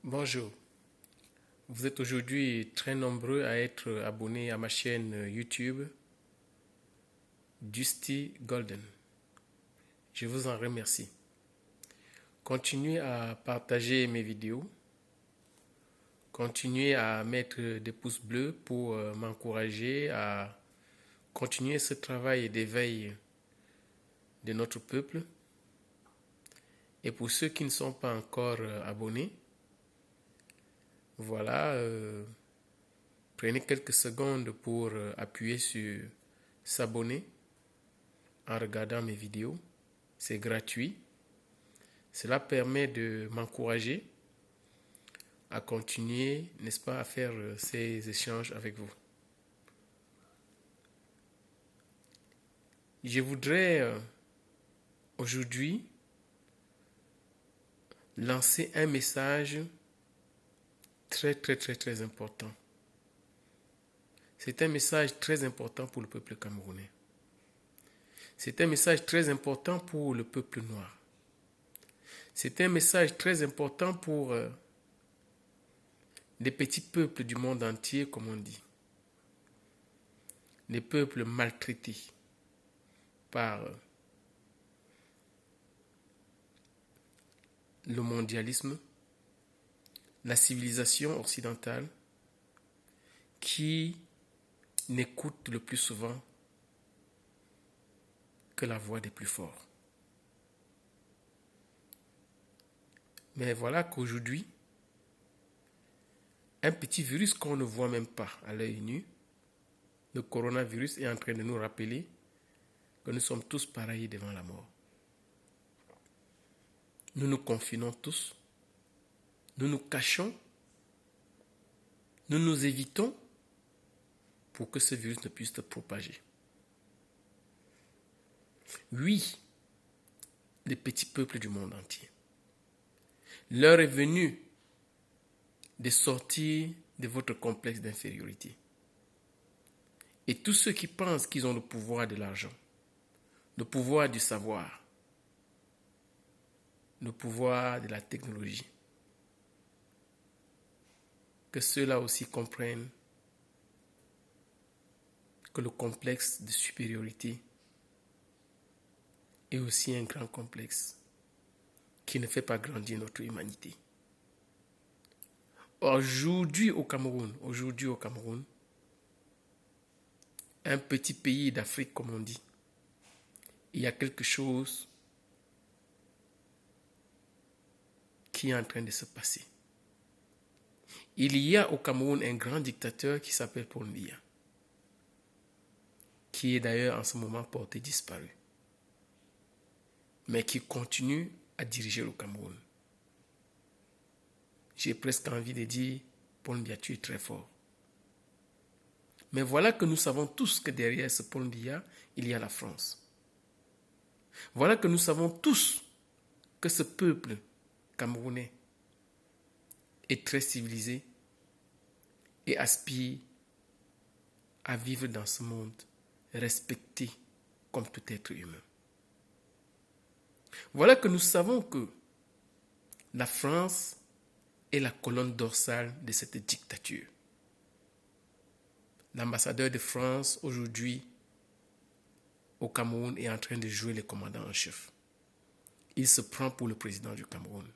Bonjour, vous êtes aujourd'hui très nombreux à être abonnés à ma chaîne YouTube Dusty Golden. Je vous en remercie. Continuez à partager mes vidéos, continuez à mettre des pouces bleus pour m'encourager à continuer ce travail d'éveil de notre peuple. Et pour ceux qui ne sont pas encore abonnés, voilà, prenez quelques secondes pour appuyer sur s'abonner en regardant mes vidéos. C'est gratuit. Cela permet de m'encourager à continuer, n'est-ce pas, à faire ces échanges avec vous. Je voudrais aujourd'hui lancer un message très important. C'est un message très important pour le peuple camerounais. C'est un message très important pour le peuple noir. C'est un message très important pour les petits peuples du monde entier, comme on dit. Les peuples maltraités par le mondialisme, la civilisation occidentale qui n'écoute le plus souvent que la voix des plus forts. Mais voilà qu'aujourd'hui, un petit virus qu'on ne voit même pas à l'œil nu, le coronavirus, est en train de nous rappeler que nous sommes tous pareils devant la mort. Nous nous confinons tous, nous nous cachons, nous nous évitons pour que ce virus ne puisse se propager. Oui, les petits peuples du monde entier. L'heure est venue de sortir de votre complexe d'infériorité. Et tous ceux qui pensent qu'ils ont le pouvoir de l'argent, le pouvoir du savoir, le pouvoir de la technologie, que ceux-là aussi comprennent que le complexe de supériorité est aussi un grand complexe qui ne fait pas grandir notre humanité. Aujourd'hui au Cameroun, un petit pays d'Afrique comme on dit, il y a quelque chose qui est en train de se passer. Il y a au Cameroun un grand dictateur qui s'appelle Paul Biya, qui est d'ailleurs en ce moment porté disparu, mais qui continue à diriger le Cameroun. J'ai presque envie de dire, Paul Biya, tu es très fort. Mais voilà que nous savons tous que derrière ce Paul Biya, il y a la France. Voilà que nous savons tous que ce peuple camerounais est très civilisé et aspire à vivre dans ce monde respecté comme tout être humain. Voilà que nous savons que la France est la colonne dorsale de cette dictature. L'ambassadeur de France aujourd'hui au Cameroun est en train de jouer le commandant en chef. Il se prend pour le président du Cameroun.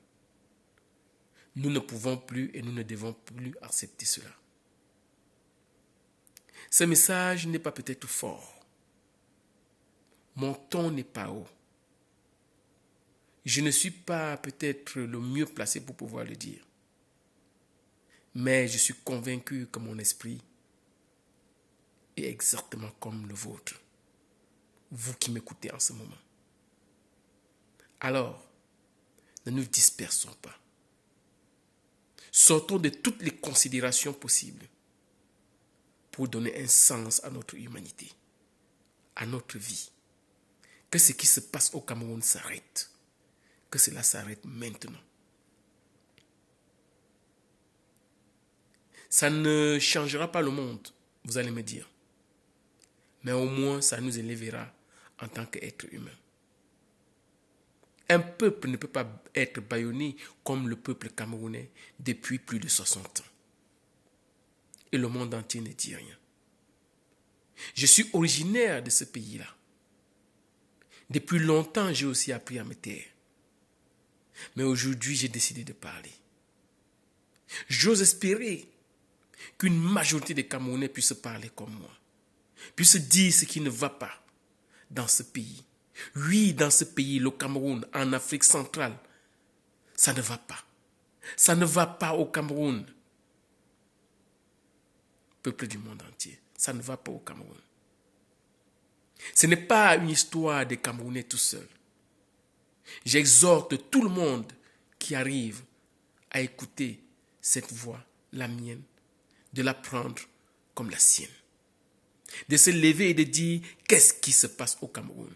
Nous ne pouvons plus et nous ne devons plus accepter cela. Ce message n'est pas peut-être fort. Mon ton n'est pas haut. Je ne suis pas peut-être le mieux placé pour pouvoir le dire. Mais je suis convaincu que mon esprit est exactement comme le vôtre. Vous qui m'écoutez en ce moment. Alors, ne nous dispersons pas. Sortons de toutes les considérations possibles pour donner un sens à notre humanité, à notre vie. Que ce qui se passe au Cameroun s'arrête. Que cela s'arrête maintenant. Ça ne changera pas le monde, vous allez me dire. Mais au moins, ça nous élèvera en tant qu'êtres humains. Un peuple ne peut pas être bâillonné comme le peuple camerounais depuis plus de 60 ans. Et le monde entier ne dit rien. Je suis originaire de ce pays-là. Depuis longtemps, j'ai aussi appris à me taire. Mais aujourd'hui, j'ai décidé de parler. J'ose espérer qu'une majorité des Camerounais puissent parler comme moi, puissent dire ce qui ne va pas dans ce pays. Oui, dans ce pays, le Cameroun, en Afrique centrale, ça ne va pas. Ça ne va pas au Cameroun. Peuple du monde entier, ça ne va pas au Cameroun. Ce n'est pas une histoire des Camerounais tout seuls. J'exhorte tout le monde qui arrive à écouter cette voix, la mienne, de la prendre comme la sienne. De se lever et de dire qu'est-ce qui se passe au Cameroun.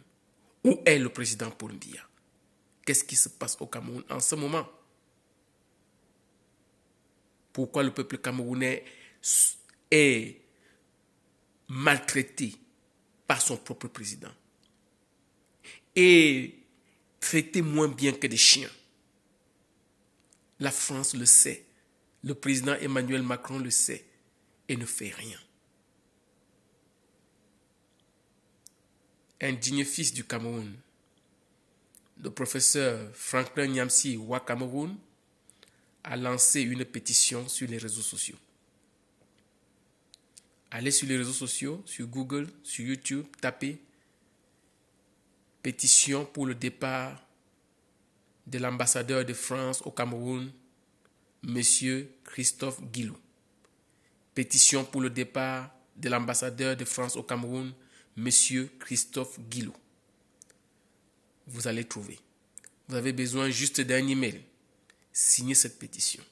Où est le président Paul Biya? Qu'est-ce qui se passe au Cameroun en ce moment? Pourquoi le peuple camerounais est maltraité par son propre président et traité moins bien que des chiens? La France le sait, le président Emmanuel Macron le sait et ne fait rien. Un digne fils du Cameroun, le professeur Franklin Nyamsi Wa Cameroun, a lancé une pétition sur les réseaux sociaux. Allez sur les réseaux sociaux, sur Google, sur YouTube, tapez pétition pour le départ de l'ambassadeur de France au Cameroun, Monsieur Christophe Guilou. Pétition pour le départ de l'ambassadeur de France au Cameroun, Monsieur Christophe Guilou. Vous allez trouver. Vous avez besoin juste d'un email. Signez cette pétition.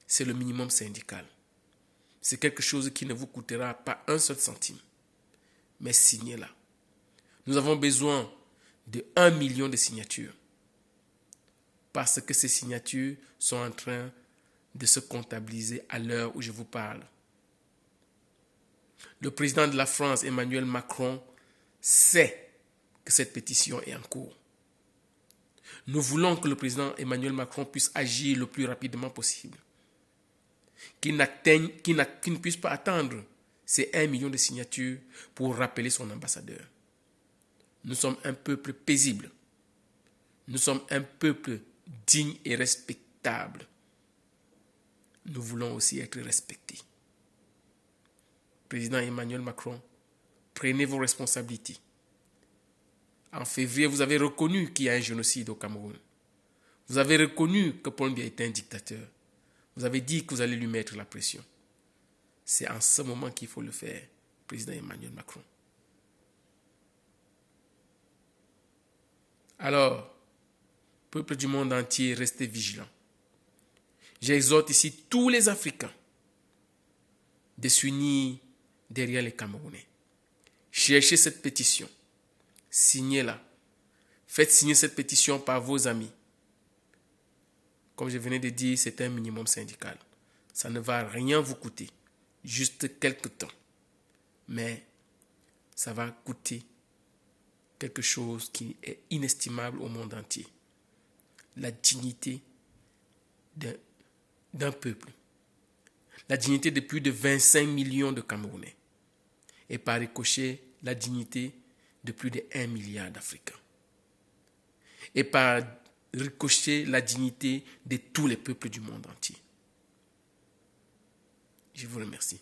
C'est le minimum syndical. C'est quelque chose qui ne vous coûtera pas un seul centime. Mais signez-la. Nous avons besoin de 1 million de signatures. Parce que ces signatures sont en train de se comptabiliser à l'heure où je vous parle. Le président de la France, Emmanuel Macron, sait que cette pétition est en cours. Nous voulons que le président Emmanuel Macron puisse agir le plus rapidement possible. Qu'il ne puisse pas attendre ces 1 million de signatures pour rappeler son ambassadeur. Nous sommes un peuple paisible. Nous sommes un peuple digne et respectable. Nous voulons aussi être respectés. Président Emmanuel Macron, prenez vos responsabilités. En février, vous avez reconnu qu'il y a un génocide au Cameroun. Vous avez reconnu que Paul Biya est un dictateur. Vous avez dit que vous allez lui mettre la pression. C'est en ce moment qu'il faut le faire, président Emmanuel Macron. Alors, peuple du monde entier, restez vigilants. J'exhorte ici tous les Africains de s'unir derrière les Camerounais. Cherchez cette pétition. Signez-la. Faites signer cette pétition par vos amis. Comme je venais de dire, c'est un minimum syndical. Ça ne va rien vous coûter. Juste quelques temps. Mais ça va coûter quelque chose qui est inestimable au monde entier. La dignité d'un peuple. La dignité de plus de 25 millions de Camerounais. Et par ricochet, la dignité de plus de 1 milliard d'Africains. Et par ricochet, la dignité de tous les peuples du monde entier. Je vous remercie.